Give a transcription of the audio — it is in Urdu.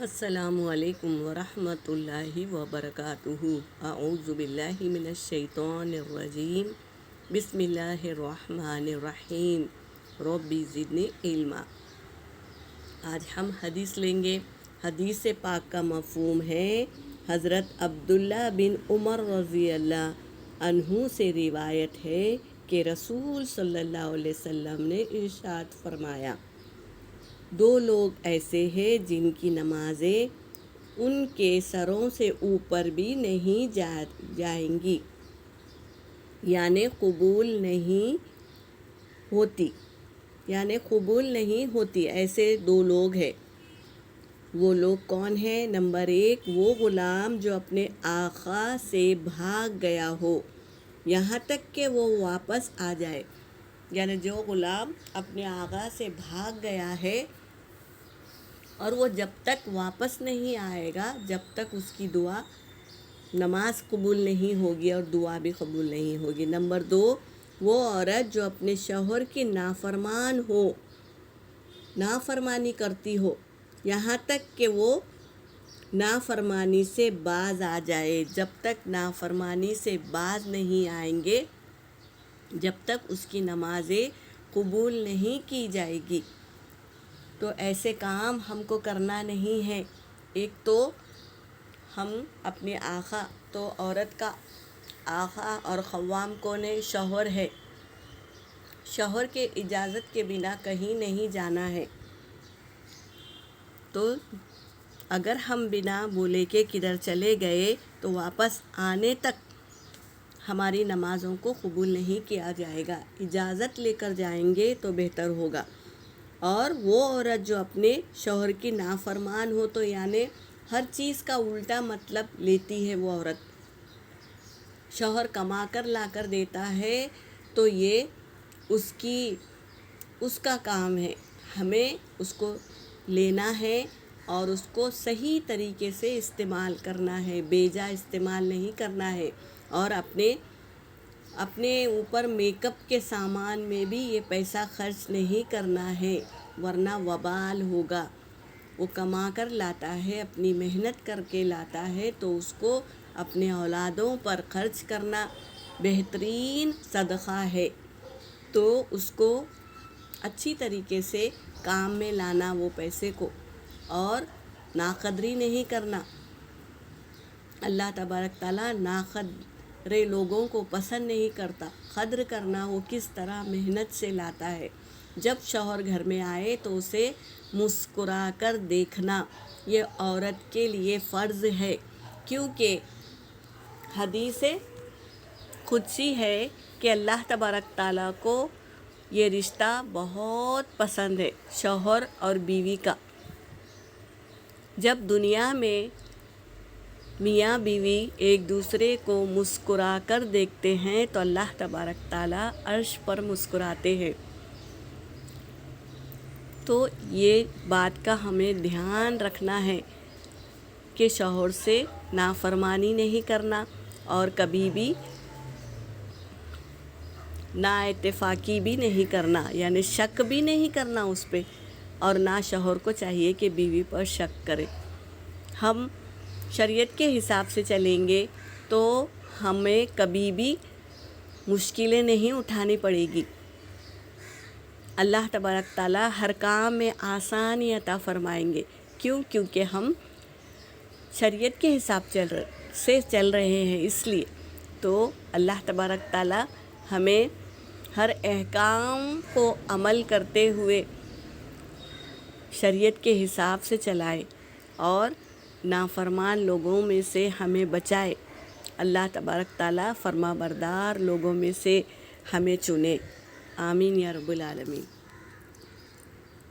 السلام علیکم ورحمۃ اللہ وبرکاتہ۔ اعوذ باللہ من الشیطان الرجیم، بسم اللہ الرحمن الرحیم، رب زدنی علما۔ آج ہم حدیث لیں گے۔ حدیث پاک کا مفہوم ہے حضرت عبداللہ بن عمر رضی اللہ عنہ سے روایت ہے کہ رسول صلی اللہ علیہ وسلم نے ارشاد فرمایا، دو لوگ ایسے ہیں جن کی نمازیں ان کے سروں سے اوپر بھی نہیں جائیں گی، یعنی قبول نہیں ہوتی۔ ایسے دو لوگ ہیں۔ وہ لوگ کون ہیں؟ نمبر 1، وہ غلام جو اپنے آقا سے بھاگ گیا ہو یہاں تک کہ وہ واپس آ جائے، یعنی جو غلام اپنے آقا سے بھاگ گیا ہے اور وہ جب تک واپس نہیں آئے گا جب تک اس کی نماز قبول نہیں ہوگی اور دعا بھی قبول نہیں ہوگی۔ نمبر 2، وہ عورت جو اپنے شوہر کی نافرمانی کرتی ہو یہاں تک کہ وہ نافرمانی سے باز آ جائے۔ جب تک نافرمانی سے باز نہیں آئیں گے جب تک اس کی نمازیں قبول نہیں کی جائے گی۔ تو ایسے کام ہم کو کرنا نہیں ہے۔ ایک تو ہم اپنے آقا، تو عورت کا آقا اور قوام کون ہے؟ شوہر ہے۔ شوہر کے اجازت کے بنا کہیں نہیں جانا ہے۔ تو اگر ہم بنا بولے کے کدھر چلے گئے تو واپس آنے تک ہماری نمازوں کو قبول نہیں کیا جائے گا۔ اجازت لے کر جائیں گے تو بہتر ہوگا۔ اور وہ عورت جو اپنے شوہر کی نافرمان ہو، تو یعنی ہر چیز کا الٹا مطلب لیتی ہے وہ عورت۔ شوہر کما کر لا کر دیتا ہے تو یہ اس کا کام ہے، ہمیں اس کو لینا ہے اور اس کو صحیح طریقے سے استعمال کرنا ہے، بیجا استعمال نہیں کرنا ہے۔ اور اپنے اوپر میک اپ کے سامان میں بھی یہ پیسہ خرچ نہیں کرنا ہے، ورنہ وبال ہوگا۔ وہ کما کر لاتا ہے، اپنی محنت کر کے لاتا ہے، تو اس کو اپنے اولادوں پر خرچ کرنا بہترین صدقہ ہے۔ تو اس کو اچھی طریقے سے کام میں لانا وہ پیسے کو، اور ناقدری نہیں کرنا۔ اللہ تبارک تعالیٰ ناقدر لوگوں کو پسند نہیں کرتا۔ قدر کرنا وہ کس طرح محنت سے لاتا ہے۔ جب شوہر گھر میں آئے تو اسے مسکرا کر دیکھنا یہ عورت کے لیے فرض ہے، کیونکہ حدیث قدسی ہے کہ اللہ تبارک تعالیٰ کو یہ رشتہ بہت پسند ہے، شوہر اور بیوی کا۔ جب دنیا میں میاں بیوی ایک دوسرے کو مسکرا کر دیکھتے ہیں تو اللہ تبارک تعالیٰ عرش پر مسکراتے ہیں۔ تو یہ بات کا ہمیں دھیان رکھنا ہے کہ شوہر سے نافرمانی نہیں کرنا، اور کبھی بھی نااتفاقی بھی نہیں کرنا، یعنی شک بھی نہیں کرنا اس پہ، اور نہ شوہر کو چاہیے کہ بیوی پر شک کرے۔ ہم شریعت کے حساب سے چلیں گے تو ہمیں کبھی بھی مشکلیں نہیں اٹھانی پڑے گی۔ اللہ تبارک تعالیٰ ہر کام میں آسانی عطا فرمائیں گے۔ کیونکہ ہم شریعت کے حساب سے چل رہے ہیں، اس لیے تو اللہ تبارک تعالیٰ ہمیں ہر احکام کو عمل کرتے ہوئے شریعت کے حساب سے چلائے اور نافرمان لوگوں میں سے ہمیں بچائے۔ اللہ تبارک تعالیٰ فرما بردار لوگوں میں سے ہمیں چنے۔ آمین یا رب العالمین۔